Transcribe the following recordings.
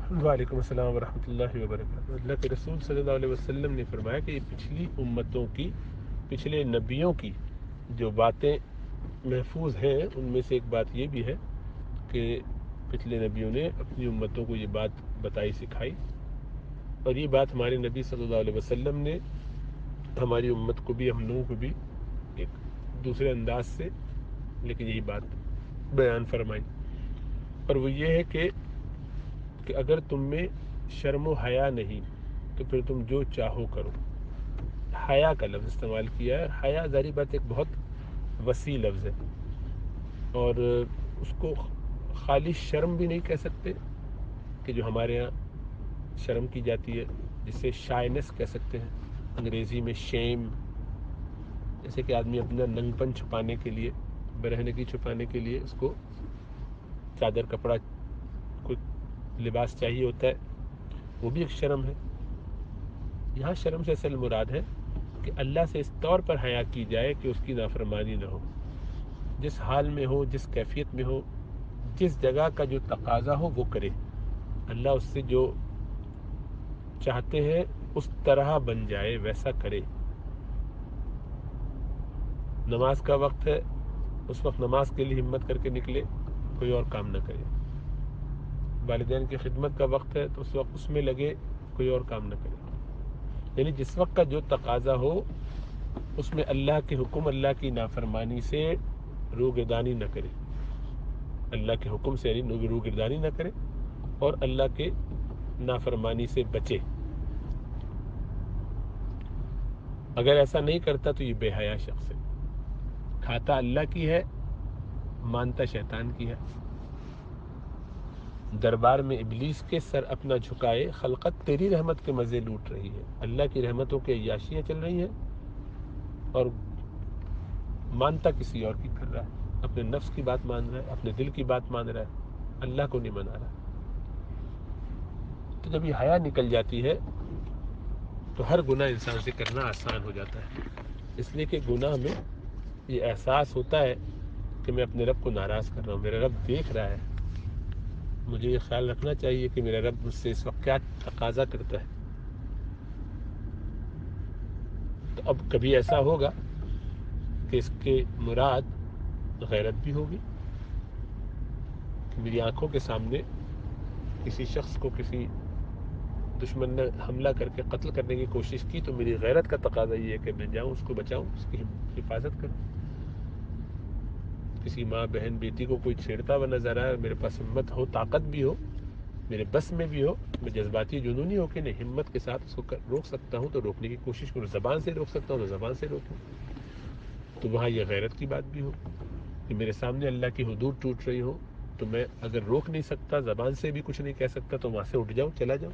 وعلیکم السلام ورحمۃ اللہ وبرکاتہ۔ اللہ کے رسول صلی اللہ علیہ وسلم نے فرمایا کہ یہ پچھلی امتوں کی، پچھلے نبیوں کی جو باتیں محفوظ ہیں، ان میں سے ایک بات یہ بھی ہے کہ پچھلے نبیوں نے اپنی امتوں کو یہ بات بتائی، سکھائی، اور یہ بات ہمارے نبی صلی اللہ علیہ وسلم نے ہماری امت کو بھی، ہم لوگوں کو بھی ایک دوسرے انداز سے لیکن یہی بات بیان فرمائی، اور وہ یہ ہے کہ اگر تم میں شرم و حیا نہیں تو پھر تم جو چاہو کرو۔ حیا کا لفظ استعمال کیا ہے۔ حیا ظاہری بات ایک بہت وسیع لفظ ہے، اور اس کو خالی شرم بھی نہیں کہہ سکتے کہ جو ہمارے یہاں شرم کی جاتی ہے، جسے شائنس کہہ سکتے ہیں انگریزی میں، شیم، جیسے کہ آدمی اپنا ننگ پن چھپانے کے لیے، برہنگی چھپانے کے لیے اس کو چادر، کپڑا، کوئی لباس چاہیے ہوتا ہے، وہ بھی ایک شرم ہے۔ یہاں شرم سے اصل مراد ہے کہ اللہ سے اس طور پر حیا کی جائے کہ اس کی نافرمانی نہ ہو، جس حال میں ہو، جس کیفیت میں ہو، جس جگہ کا جو تقاضا ہو وہ کرے۔ اللہ اس سے جو چاہتے ہیں اس طرح بن جائے، ویسا کرے۔ نماز کا وقت ہے، اس وقت نماز کے لیے ہمت کر کے نکلے، کوئی اور کام نہ کرے۔ والدین کی خدمت کا وقت ہے تو اس وقت اس میں لگے، کوئی اور کام نہ کرے۔ یعنی جس وقت کا جو تقاضا ہو اس میں اللہ کے حکم، اللہ کی نافرمانی سے روگردانی نہ کرے، اللہ کے حکم سے یعنی روگردانی نہ کرے، اور اللہ کے نافرمانی سے بچے۔ اگر ایسا نہیں کرتا تو یہ بے حیا شخص ہے، کھاتا اللہ کی ہے، مانتا شیطان کی ہے۔ دربار میں ابلیس کے سر اپنا جھکائے، خلقت تیری رحمت کے مزے لوٹ رہی ہے۔ اللہ کی رحمتوں کے عیاشیاں چل رہی ہیں اور مانتا کسی اور کی پھر رہا ہے، اپنے نفس کی بات مان رہا ہے، اپنے دل کی بات مان رہا ہے، اللہ کو نہیں منا رہا۔ تو جب یہ حیا نکل جاتی ہے تو ہر گناہ انسان سے کرنا آسان ہو جاتا ہے، اس لیے کہ گناہ میں یہ احساس ہوتا ہے کہ میں اپنے رب کو ناراض کر رہا ہوں، میرا رب دیکھ رہا ہے، مجھے یہ خیال رکھنا چاہیے کہ میرا رب مجھ سے اس وقت کیا تقاضا کرتا ہے۔ تو اب کبھی ایسا ہوگا کہ اس کے مراد غیرت بھی ہوگی، کہ میری آنکھوں کے سامنے کسی شخص کو کسی دشمن نے حملہ کر کے قتل کرنے کی کوشش کی تو میری غیرت کا تقاضا یہ ہے کہ میں جاؤں، اس کو بچاؤں، اس کی حفاظت کروں۔ کسی ماں، بہن، بیٹی کو کوئی چھیڑتا ہوا نظر آئے، میرے پاس ہمت ہو، طاقت بھی ہو، میرے بس میں بھی ہو، میں جذباتی جنونی ہو کہ نہیں، ہمت کے ساتھ اس کو روک سکتا ہوں تو روکنے کی کوشش کروں، زبان سے روک سکتا ہوں تو زبان سے روکوں۔ تو وہاں یہ غیرت کی بات بھی ہو کہ میرے سامنے اللہ کی حدود ٹوٹ رہی ہو تو میں اگر روک نہیں سکتا، زبان سے بھی کچھ نہیں کہہ سکتا، تو وہاں سے اٹھ جاؤں، چلا جاؤں۔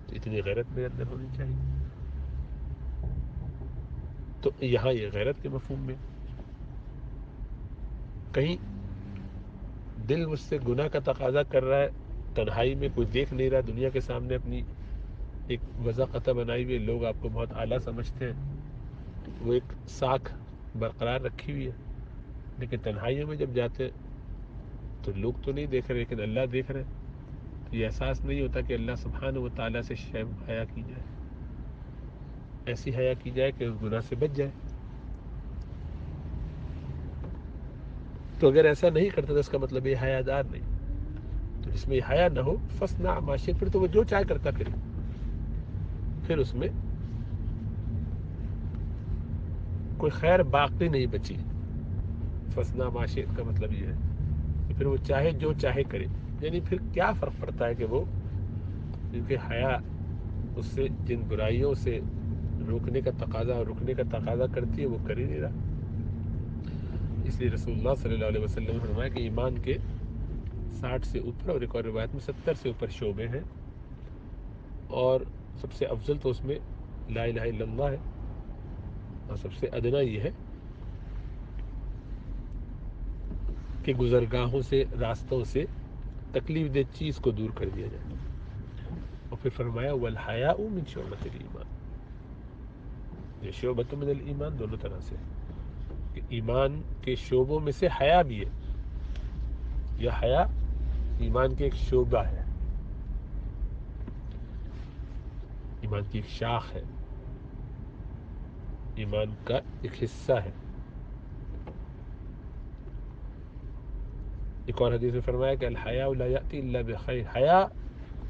تو اتنی غیرت میرے اندر ہونی چاہیے۔ تو یہاں یہ غیرت کے مفہوم میں کہیں دل مجھ سے گناہ کا تقاضا کر رہا ہے، تنہائی میں کوئی دیکھ نہیں رہا، دنیا کے سامنے اپنی ایک وضع قطع بنائی ہوئی، لوگ آپ کو بہت اعلیٰ سمجھتے ہیں، وہ ایک ساکھ برقرار رکھی ہوئی ہے، لیکن تنہائیوں میں جب جاتے تو لوگ تو نہیں دیکھ رہے لیکن اللہ دیکھ رہے، تو یہ احساس نہیں ہوتا کہ اللہ سبحانہ و تعالیٰ سے شرم حیا کی جائے، ایسی حیا کی جائے کہ اس گناہ سے بچ جائے۔ تو اگر ایسا نہیں کرتا تو اس کا مطلب یہ حیا دار نہیں۔ تو جس میں یہ حیا نہ ہو، فصنع معاشیت، پھر تو وہ جو چاہے کرتا پھر اس میں کوئی خیر باقی نہیں بچی۔ فصنع معاشیت کا مطلب یہ ہے کہ پھر وہ چاہے جو چاہے کرے، یعنی پھر کیا فرق پڑتا ہے کہ وہ، کیونکہ حیا اس سے جن برائیوں سے روکنے کا تقاضا اور رکنے کا تقاضا کرتی ہے وہ کر ہی نہیں رہا۔ اس لیے رسول اللہ صلی اللہ علیہ وسلم نے فرمایا کہ ایمان کے 60 سے اوپر، اور ایک اور روایت میں 70 سے اوپر شعبے ہیں، اور سب سے افضل تو اس میں لا الہ الا اللہ ہے، اور سب سے ادنا یہ ہے کہ گزرگاہوں سے، راستوں سے تکلیف دہ چیز کو دور کر دیا جائے۔ اور پھر فرمایا والحیاء من شعبۃ الایمان، یہ شعبۃ من الایمان دونوں طرح سے کہ ایمان کے شعبوں میں سے حیا بھی ہے، یا حیا ایمان کے ایک شعبہ ہے۔ ایمان کی ایک شاخ ہے، ایمان کا ایک حصہ ہے۔ ایک اور حدیث میں فرمایا کہ الحیاء لا یأتی الا بخیر، حیا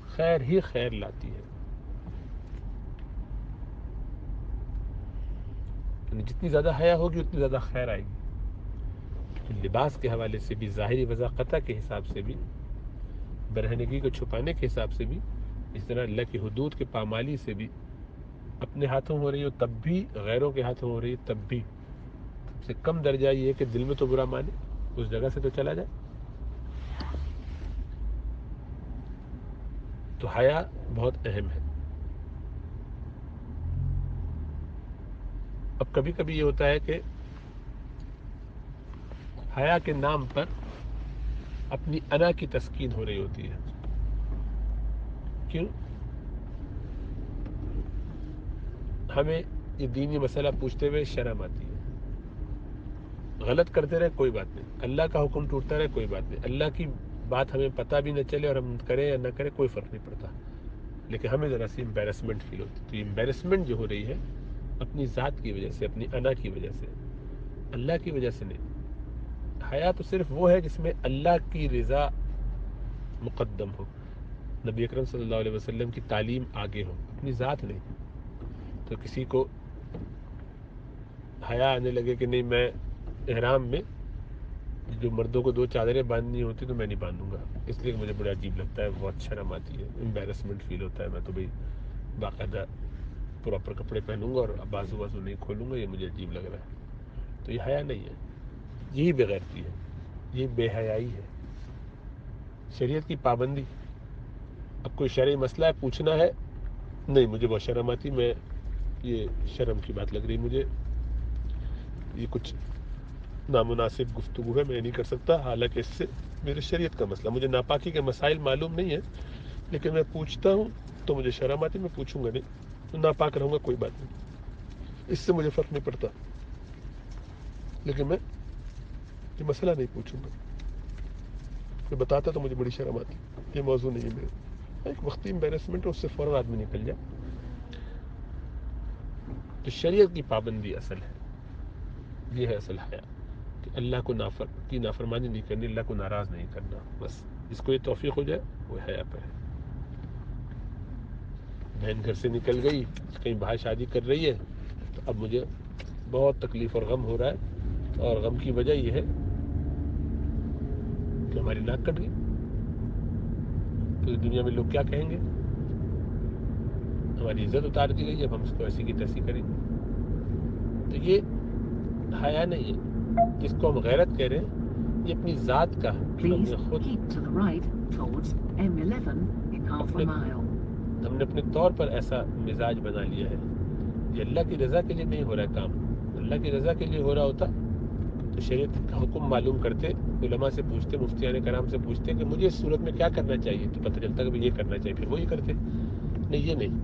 خیر ہی خیر لاتی ہے، یعنی جتنی زیادہ حیا ہوگی اتنی زیادہ خیر آئے گی۔ لباس کے حوالے سے بھی، ظاہری وضاقتہ کے حساب سے بھی، برہنگی کو چھپانے کے حساب سے بھی، اس طرح اللہ کی حدود کے پامالی سے بھی، اپنے ہاتھوں ہو رہی ہو تب بھی، غیروں کے ہاتھوں ہو رہی ہے تب بھی، سب سے کم درجہ یہ ہے کہ دل میں تو برا مانے، اس جگہ سے تو چلا جائے۔ تو حیا بہت اہم ہے۔ اب کبھی کبھی یہ ہوتا ہے کہ حیا کے نام پر اپنی انا کی تسکین ہو رہی ہوتی ہے۔ کیوں؟ ہمیں یہ دینی مسئلہ پوچھتے ہوئے شرم آتی ہے۔ غلط کرتے رہے کوئی بات نہیں، اللہ کا حکم ٹوٹتا رہے کوئی بات نہیں، اللہ کی بات ہمیں پتہ بھی نہ چلے اور ہم کریں یا نہ کریں کوئی فرق نہیں پڑتا، لیکن ہمیں ذرا سی امبیرسمنٹ فیل ہوتی ہے۔ تو یہ امبیرسمنٹ جو ہو رہی ہے اپنی ذات کی وجہ سے، اپنی انا کی وجہ سے، اللہ کی وجہ سے نہیں۔ حیا تو صرف وہ ہے جس میں اللہ کی رضا مقدم ہو، نبی اکرم صلی اللہ علیہ وسلم کی تعلیم آگے ہو، اپنی ذات نہیں۔ تو کسی کو حیا آنے لگے کہ نہیں میں احرام میں جو مردوں کو 2 چادریں باندھنی ہوتی تو میں نہیں باندھوں گا، اس لیے مجھے بڑا عجیب لگتا ہے، بہت شرم آتی ہے، امبیرسمنٹ فیل ہوتا ہے، میں تو بھئی باقاعدہ پراپر کپڑے پہنوں گا اور بازو نہیں کھولوں گا، یہ مجھے عجیب لگ رہا ہے۔ تو یہ حیا نہیں ہے، یہی بے غیرتی ہے، یہ بے حیائی ہے، شریعت کی پابندی۔ اب کوئی شرعی مسئلہ ہے پوچھنا ہے، نہیں مجھے بہت شرم آتی، میں یہ شرم کی بات لگ رہی مجھے، یہ کچھ نامناسب گفتگو ہے، میں نہیں کر سکتا، حالانکہ اس سے میرے شریعت کا مسئلہ، مجھے ناپاکی کے مسائل معلوم نہیں ہے، لیکن میں پوچھتا ہوں تو مجھے شرم آتی، میں پوچھوں گا نہیں، تو ناپاک رہوں گا کوئی بات نہیں، اس سے مجھے فرق نہیں پڑتا، لیکن میں یہ مسئلہ نہیں پوچھوں گا، میں بتاتا تو مجھے بڑی شرم آتی، یہ موضوع نہیں ہے میرا، ایک وقتی امبیرسمنٹ ہے، اس سے فوراً آدمی نکل جائے۔ تو شریعت کی پابندی اصل ہے، یہ ہے اصل حیا، کہ اللہ کو کی نافرمانی نہیں کرنی، اللہ کو ناراض نہیں کرنا، بس جس کو یہ توفیق ہو جائے وہ حیا پر ہے۔ بہن گھر سے نکل گئی، کہیں باہر شادی کر رہی ہے، تو اب مجھے بہت تکلیف اور غم ہو رہا ہے، اور غم کی وجہ یہ ہے کہ ہماری ناک کٹ گئی، تو دنیا میں لوگ کیا کہیں گے، ہماری عزت اتار دی گئی، اب ہم اس کو ایسی کی تیسی کریں گے، تو یہ حیا نہیں ہے، جس کو ہم غیرت کہہ رہے ہیں، یہ اپنی ذات کا ہم نے خود ہم نے اپنے طور پر ایسا مزاج بنا لیا ہے، یہ اللہ کی رضا کے لیے نہیں ہو رہا ہے کام، اللہ کی رضا کے لیے ہو رہا ہوتا تو شریعت کا حکم معلوم کرتے، علماء سے پوچھتے، مفتیان کرام سے پوچھتے کہ مجھے اس صورت میں کیا کرنا چاہیے، تو پتہ چلتا کہ یہ کرنا چاہیے، پھر وہی کرتے، نہیں یہ نہیں،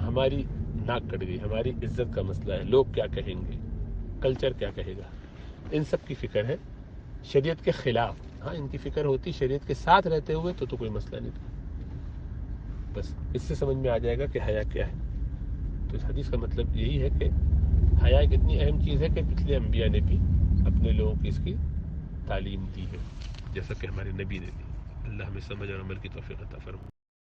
ہماری ناک کٹ گئی، ہماری عزت کا مسئلہ ہے، لوگ کیا کہیں گے، کلچر کیا کہے گا، ان سب کی فکر ہے، شریعت کے خلاف، ہاں ان کی فکر ہوتی شریعت کے ساتھ رہتے ہوئے تو کوئی مسئلہ نہیں تھا، بس اس سے سمجھ میں آ جائے گا کہ حیا کیا ہے۔ تو اس حدیث کا مطلب یہی ہے کہ حیا ایک اتنی اہم چیز ہے کہ پچھلے انبیاء نے بھی اپنے لوگوں کی اس کی تعلیم دی ہے، جیسا کہ ہمارے نبی نے دی۔ اللہ ہمیں سمجھ اور عمل کی توفیق عطا فرمائے۔